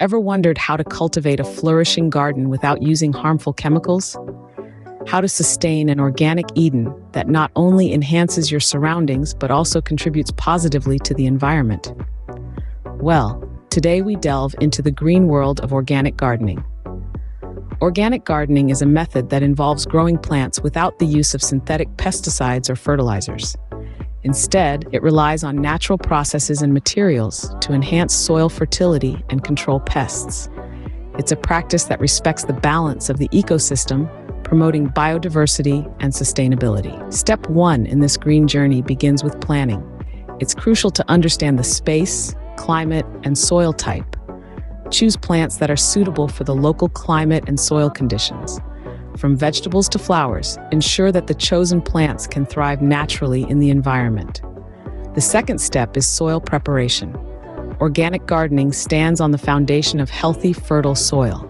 Ever wondered how to cultivate a flourishing garden without using harmful chemicals? How to sustain an organic Eden that not only enhances your surroundings but also contributes positively to the environment? Well, today we delve into the green world of organic gardening. Organic gardening is a method that involves growing plants without the use of synthetic pesticides or fertilizers. Instead, it relies on natural processes and materials to enhance soil fertility and control pests. It's a practice that respects the balance of the ecosystem, promoting biodiversity and sustainability. Step 1 in this green journey begins with planning. It's crucial to understand the space, climate, and soil type. Choose plants that are suitable for the local climate and soil conditions. From vegetables to flowers, ensure that the chosen plants can thrive naturally in the environment. The second step is soil preparation. Organic gardening stands on the foundation of healthy, fertile soil.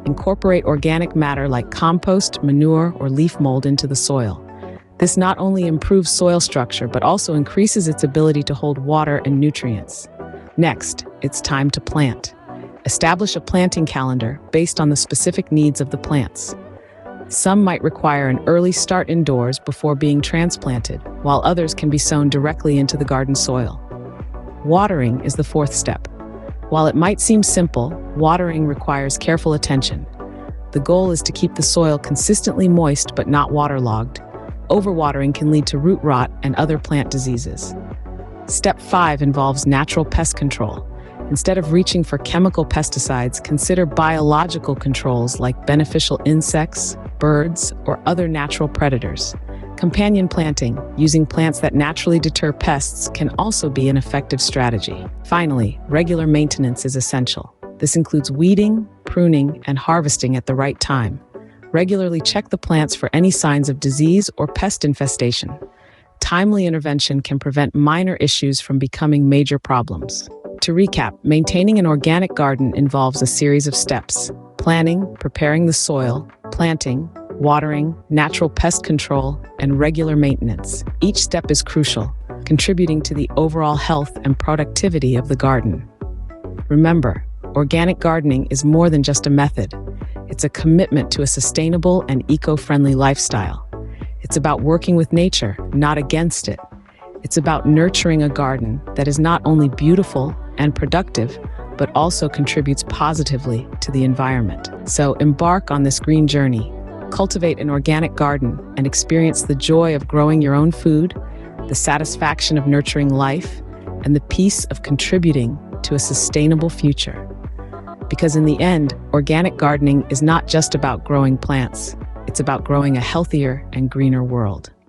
Incorporate organic matter like compost, manure, or leaf mold into the soil. This not only improves soil structure, but also increases its ability to hold water and nutrients. Next, it's time to plant. Establish a planting calendar based on the specific needs of the plants. Some might require an early start indoors before being transplanted, while others can be sown directly into the garden soil. Watering is the fourth step. While it might seem simple, watering requires careful attention. The goal is to keep the soil consistently moist but not waterlogged. Overwatering can lead to root rot and other plant diseases. Step 5 involves natural pest control. Instead of reaching for chemical pesticides, consider biological controls like beneficial insects, birds, or other natural predators. Companion planting, using plants that naturally deter pests, can also be an effective strategy. Finally, regular maintenance is essential. This includes weeding, pruning, and harvesting at the right time. Regularly check the plants for any signs of disease or pest infestation. Timely intervention can prevent minor issues from becoming major problems. To recap, maintaining an organic garden involves a series of steps: planning, preparing the soil, planting, watering, natural pest control, and regular maintenance. Each step is crucial, contributing to the overall health and productivity of the garden. Remember, organic gardening is more than just a method. It's a commitment to a sustainable and eco-friendly lifestyle. It's about working with nature, not against it. It's about nurturing a garden that is not only beautiful and productive, but also contributes positively to the environment. So embark on this green journey. Cultivate an organic garden and experience the joy of growing your own food, the satisfaction of nurturing life, and the peace of contributing to a sustainable future. Because in the end, organic gardening is not just about growing plants. It's about growing a healthier and greener world.